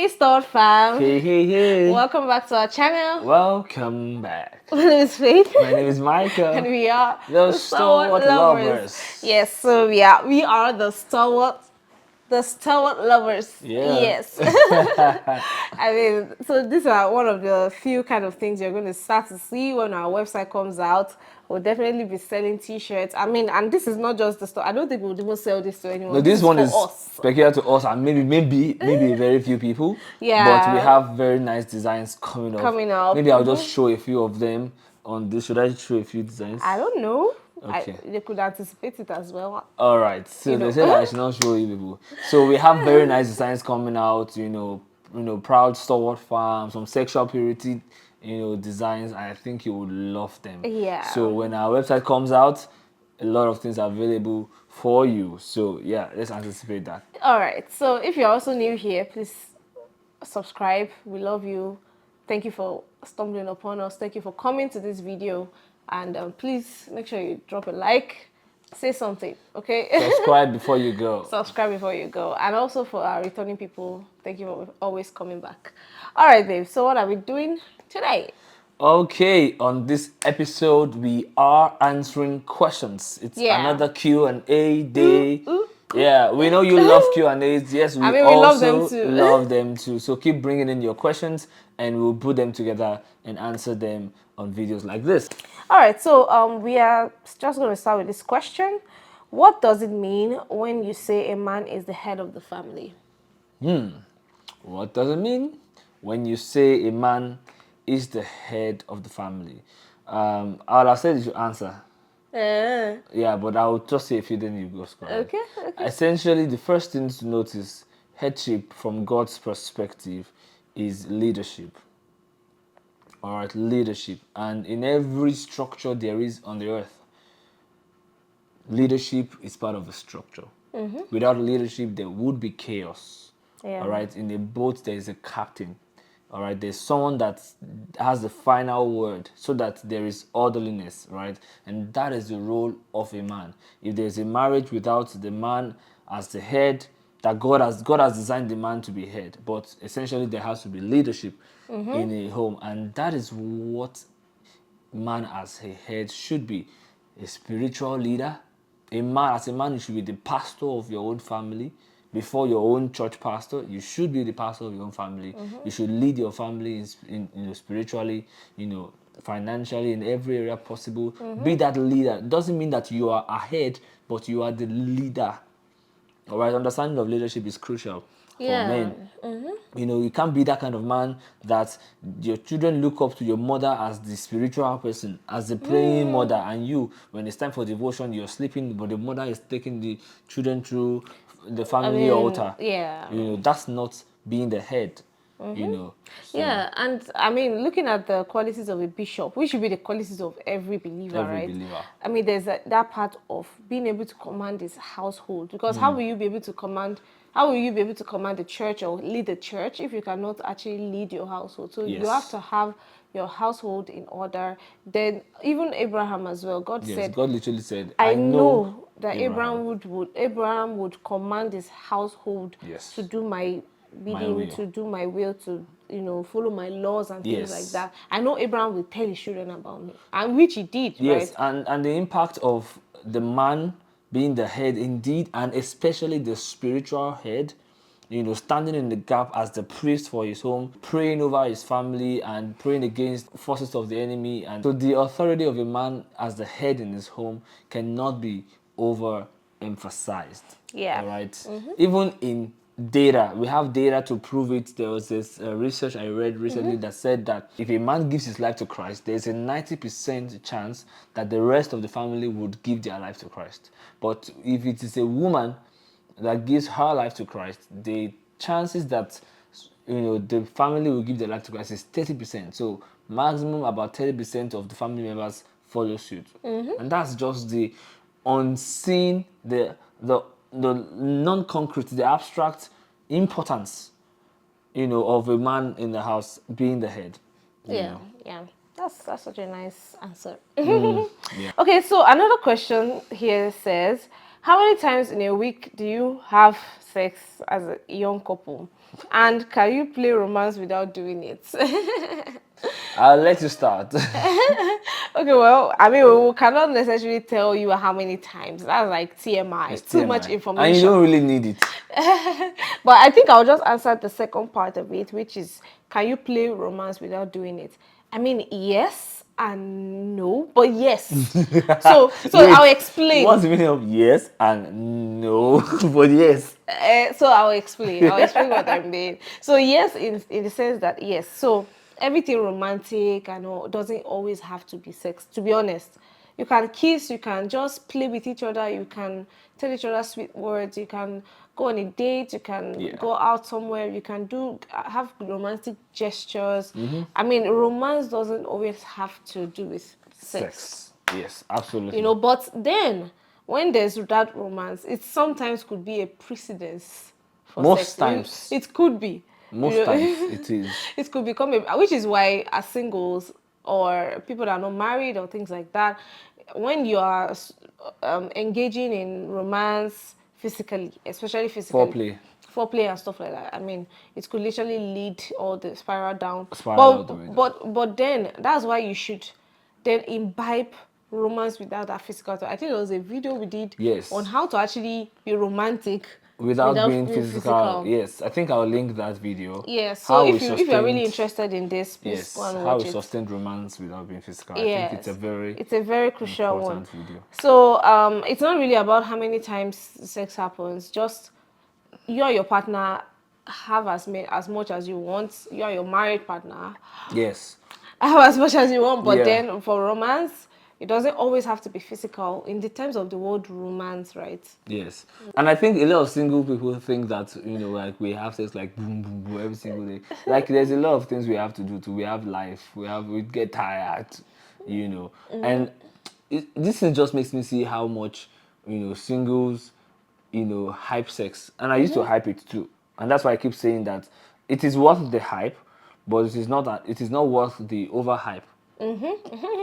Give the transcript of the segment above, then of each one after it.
Hey Stalwart fam! Hey. Welcome back to our channel. Welcome back. My name is Faith. My name is Michael. And we are The the Stalwart Stalwart lovers. Lovers. Yes, so we are the Stalwart lovers. Yeah. Yes. I mean, so these are one of the few kind of things you're going to start to see when our website comes out. We'll definitely be selling t-shirts. I mean, and this is not just the store. I don't think we'll even sell this to anyone. No, This this is one for is us. peculiar to us and maybe very few people. But we Yeah. have very nice designs coming up. Coming up. Maybe I'll just show a few of them on this. Should I show a few designs? I don't know. Okay. They could anticipate it as well. All right. So they said I should not show you people. So we have very nice designs coming out. Proud Stalwart Farm, some sexual purity, designs. I think you would love them. Yeah. So when our website comes out, a lot of things are available for you. So yeah, let's anticipate that. All right. So if you're also new here, please subscribe. We love you. Thank you for stumbling upon us. Thank you for coming to this video. And please make sure you drop a like. Say something, okay? Subscribe before you go. Subscribe before you go. And also for our returning people, thank you for always coming back. All right, babe. So what are we doing today? Okay, on this episode we are answering questions. It's another Q&A day. Yeah, we know you love Q&As. Yes, we love them also too. love them too. So keep bringing in your questions and we'll put them together and answer them on videos like this. All right, so we are just going to start with this question. What does it mean when you say a man is the head of the family? What does it mean when you say a man is the head of the family? I'll have said you should answer. Yeah, but I'll just say a few, then you go score. Okay. Essentially, the first thing to notice, headship from God's perspective is leadership. All right, leadership. And in every structure there is on the earth, leadership is part of the structure. Without leadership, there would be chaos. Yeah. All right, in a boat, there is a captain. All right, there's someone that has the final word so that there is orderliness, right? And that is the role of a man. If there's a marriage without the man as the head, that God has designed the man to be head, but essentially there has to be leadership in a home, and that is what man as a head should be. A spiritual leader. As a man, you should be the pastor of your own family. Before your own church pastor, you should be the pastor of your own family. You should lead your family spiritually, financially, in every area possible. Be that leader. It doesn't mean that you are ahead, but you are the leader. All right, understanding of leadership is crucial for men. You can't be that kind of man that your children look up to your mother as the spiritual person, as the praying mother, and you, when it's time for devotion, you're sleeping, but the mother is taking the children through the family altar. Yeah. That's not being the head. So. Yeah, and I mean, looking at the qualities of a bishop, which should be the qualities of every believer, Every right? believer. I mean, there's that part of being able to command his household, because how will you be able to command the church or lead the church if you cannot actually lead your household? So you have to have your household in order. Then even Abraham as well, God said, God literally said, I know that Abraham would command his household to do my bidding, to do my will, to follow my laws and things like that. I know Abraham will tell his children about me, and which he did. Yes, right? and the impact of the man being the head indeed, and especially the spiritual head, standing in the gap as the priest for his home, praying over his family and praying against forces of the enemy. And so the authority of a man as the head in his home cannot be overemphasized. Yeah. All right. Even in data, we have data to prove it. There was this research I read recently that said that if a man gives his life to Christ, there's a 90% chance that the rest of the family would give their life to Christ. But if it is a woman that gives her life to Christ, the chances that the family will give their life to Christ is 30%. So maximum about 30% of the family members follow suit. And that's just the unseen, the non-concrete, the abstract importance, of a man in the house being the head. Yeah. That's such a nice answer. Okay, so another question here says, how many times in a week do you have sex as a young couple? And can you play romance without doing it? I'll let you start. Okay, well, I mean, we cannot necessarily tell you how many times. That's like TMI, It's too much TMI. And you information. don't really need it. But I think I'll just answer the second part of it, which is, can you play romance without doing it? I mean, yes and no, but yes. So I'll Wait, explain. what's the meaning of yes and no? But yes. So I'll explain. I'll explain what I mean. So yes, in the sense that yes. So everything romantic and all doesn't always have to be sex. To be honest, you can kiss, you can just play with each other, you can tell each other sweet words, you can go on a date, you can Yeah. go out somewhere, you can do have romantic gestures. I mean, romance doesn't always have to do with sex. Sex. Yes, absolutely. But then when there's that romance, it sometimes could be a precedence for Most sex. times. It could be. Most times it is. It could become which is why as singles or people that are not married or things like that, when you are engaging in romance physically, especially physically, Foreplay. foreplay and stuff like that. I mean, it could literally lead all the spiral down. Spiral But all the way down. but then that's why you should then imbibe romance without that physical touch. I think there was a video we did on Yes. how to actually be romantic Without without being being physical. physical. Yes. I think I'll link that video. Yeah, so How we if you're really sustained interested in this, please go yes, and how watch we it. sustained romance without being physical. I think it's a Yes, very it's a very crucial one. important video. So it's not really about how many times sex happens. Just you and your partner have as much as you want. You and your married partner Yes. have as much as you want. But Yeah. then for romance, it doesn't always have to be physical. In the terms of the word romance, right? Yes. And I think a lot of single people think that, like we have sex like boom, boom, boom every single day. Like there's a lot of things we have to do too. We have life. We get tired, And this thing just makes me see how much, singles, hype sex. And I used to hype it too. And that's why I keep saying that it is worth the hype, but it is not worth the overhype.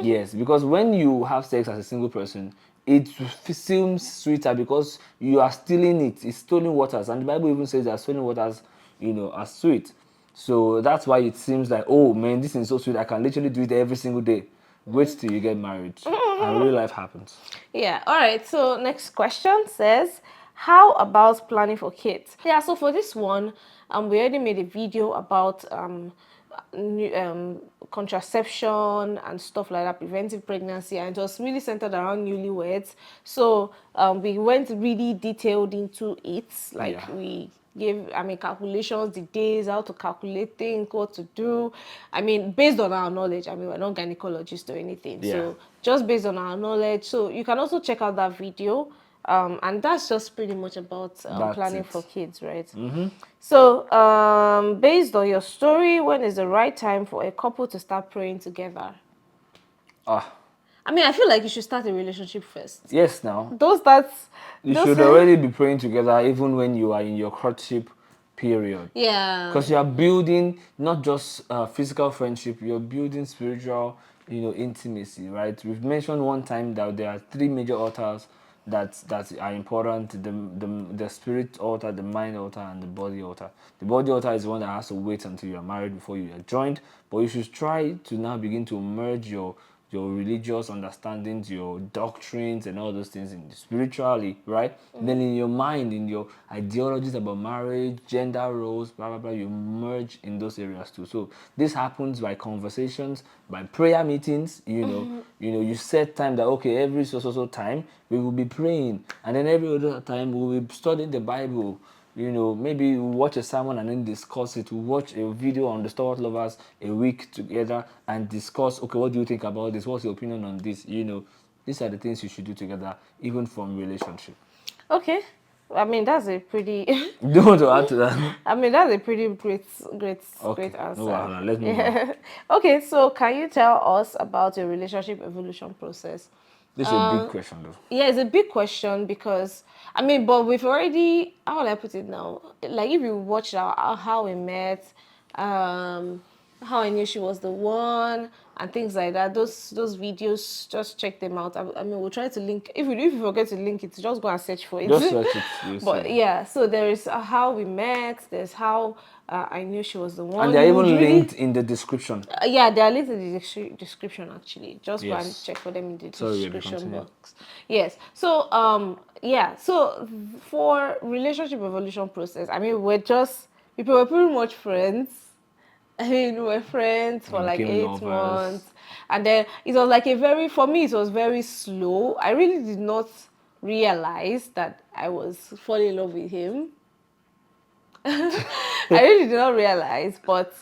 Yes, because when you have sex as a single person, it seems sweeter because you are stealing it. It's stolen waters, and the Bible even says that stolen waters, are sweet. So that's why it seems like, oh man, this is so sweet. I can literally do it every single day. Wait till you get married, and real life happens. Yeah. All right. So next question says, how about planning for kids? Yeah. So for this one, we already made a video about contraception and stuff like that, preventive pregnancy, and it was really centered around newlyweds. So we went really detailed into it. Like Yeah. we gave, calculations, the days, how to calculate things, what to do. I mean, based on our knowledge. I mean, we're not gynecologists or anything. Yeah. So just based on our knowledge. So you can also check out that video. And that's just pretty much about That's planning it. for kids, right? So, based on your story, when is the right time for a couple to start praying together? Ah, I mean, I feel like you should start a relationship first. yes. Now That's you those. should already be praying together, even when you are in your courtship period. Yeah. Because you are building not just physical friendship, you're building spiritual, intimacy, right? We've mentioned one time that there are three major altars that are important: the spirit altar, the mind altar, and the body altar. The body altar is the one that has to wait until you are married before you are joined. But you should try to now begin to merge your religious understandings, your doctrines, and all those things in spiritually, right? Then in your mind, in your ideologies about marriage, gender roles, blah blah blah, you merge in those areas too. So this happens by conversations, by prayer meetings. You set time that okay, every so time we will be praying, and then every other time we will be studying the Bible. Maybe we watch a sermon and then discuss it. We watch a video on the Stalwart lovers a week together and discuss, okay, what do you think about this? What's your opinion on this? These are the things you should do together, even from relationship. Okay. I mean, that's a pretty. Do you want to add to that? I mean, that's a pretty great Okay. answer. No, let's move on. Okay, so can you tell us about your relationship evolution process? This is a big question, though. Yeah, it's a big question because but we've already, how will I put it now? Like if you watched how we met, how I knew she was the one and things like that. Those videos, just check them out. I mean, we'll try to link. If you forget to link it, just go and search for it. Just search it. You'll But see. yeah, so there is how we met. There's how I knew she was the one. And they're You even would really, linked in the description. yeah, they are linked in the description actually. Just go and Yes. check for them in the Sorry, baby, description continue. box. Yes. So yeah. So for relationship evolution process, I mean, we were pretty much friends. I mean, we were friends for And like became 8 months, lovers. and then it was like for me, it was very slow. I really did not realize that I was falling in love with him. I really did not realize, but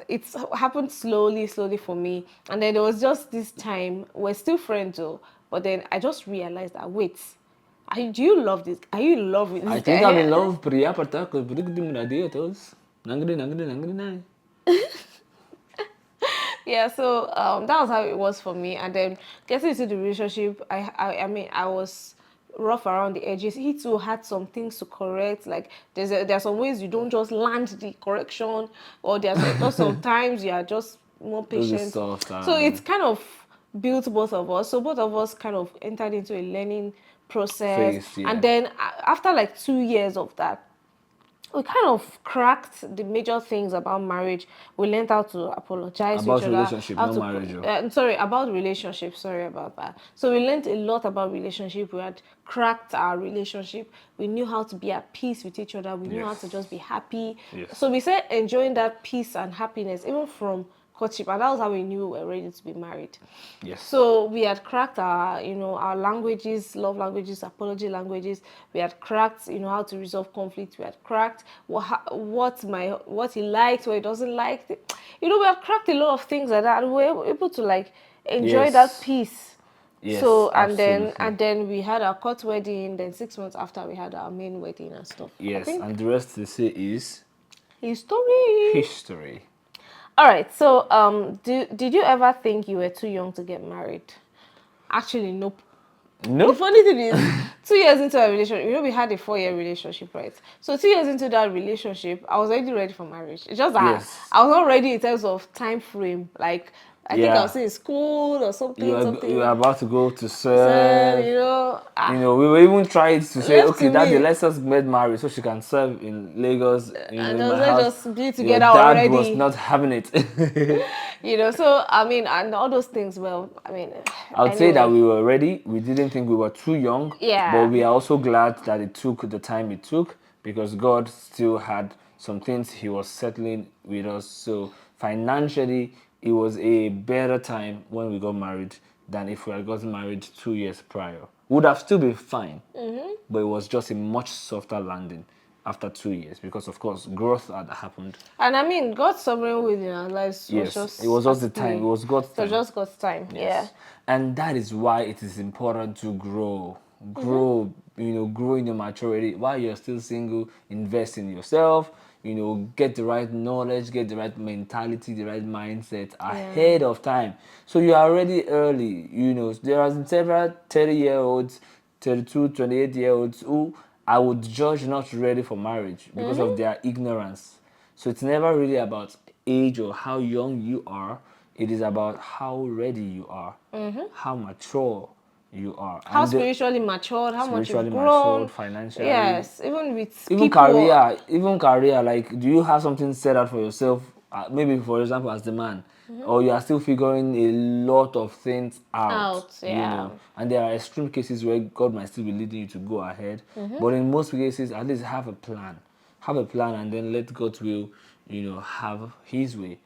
it's happened slowly for me. And then there was just this time we're still friends though, but then I just realized that wait, do you love this? Are you in love with I this think I'm in guy? love, Priya Partaka, Brigdim Nangri, nangri, nangri, nai. Yeah, so that was how it was for me. And then getting into the relationship, I mean, I was rough around the edges. He too had some things to correct. Like there's some ways you don't just land the correction, or there's just sometimes you are just more Those is patient. soft So it's and kind of built both of us. So both of us kind of entered into a learning process. face, And yeah. then after like 2 years of that, we kind of cracked the major things about marriage. We learned how to apologize to each About other, relationship, how not to marriage. Oh. sorry about relationships. Sorry about that. So we learned a lot about relationship. We had cracked our relationship. We knew how to be at peace with each other. We knew how to Yes. just be happy. Yes. So we said enjoying that peace and happiness even from courtship, and that was how we knew we were ready to be married. Yes. So we had cracked our, our languages, love languages, apology languages. We had cracked, how to resolve conflict. We had cracked what he likes, what he doesn't like. We had cracked a lot of things like that. We were able to like enjoy that Yes. peace. Yes, So absolutely. and then we had our court wedding. Then 6 months after we had our main wedding and stuff. I Yes, think and the rest they say is history. history. All right. So did you ever think you were too young to get married? Actually, nope. The Nope. funny thing is, 2 years into a relationship, we had a 4 year relationship, right? So 2 years into that relationship, I was already ready for marriage. It's just that Yes. I was not ready in terms of time frame. Like I think I was Yeah. still in school or You are something. about to go to So, serve. ah, We were even trying to say, left okay, to Daddy, me, let's just get married so she can serve in Lagos, and in my let's house. just be Your together dad was already. not having it. So I mean, and all those things. Well, I mean, I would say that anyway, we were ready. We didn't think we were too young, but yeah. we are also glad that it took the time it took because God still had some things He was settling with us. So financially, it was a better time when we got married than if we had gotten married 2 years prior. Would have still been fine, but it was just a much softer landing after 2 years because, of course, growth had happened. And I mean, God's sovereign will in our lives was Yes, it just was just at the time. It play. was God's So time. just God's time. Yeah. Yes. And that is why it is important to grow. Grow, grow in your maturity. While you're still single, invest in yourself, get the right knowledge, get the right mentality, the right mindset Yeah. ahead of time. So you are already early. There are several 30-year-olds, 32, 28-year-olds who I would judge not ready for marriage because of their ignorance. So it's never really about age or how young you are. It is about how ready you are, how mature you are, How and spiritually matured, how much you've spiritually grown. matured, financially, Yes, even with even people. career, even career. Like, do you have something set out for yourself? Maybe, for example, as the man, or you are still figuring a lot of things out. Out, yeah. And there are extreme cases where God might still be leading you to go ahead. But in most cases, at least have a plan. Have a plan and then let God's will, have His way.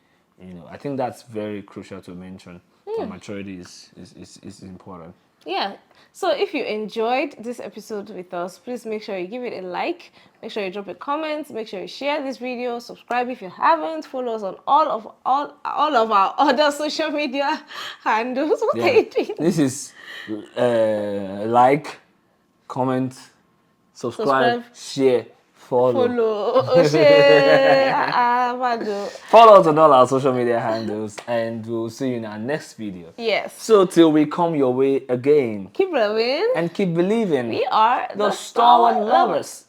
I think that's very crucial to mention. And maturity is important. Yeah. So if you enjoyed this episode with us, please make sure you give it a like, make sure you drop a comment, make sure you share this video, subscribe if you haven't, follow us on all of our other social media handles. What are Yeah, you doing? this is like, comment, subscribe, Subscribe, share, follow. follow, share. Mado. Follow us on all our social media handles, and we'll see you in our next video. Yes. So till we come your way again, Keep rowing. and keep believing, We are the the Stalwart Stalwart lovers. lovers.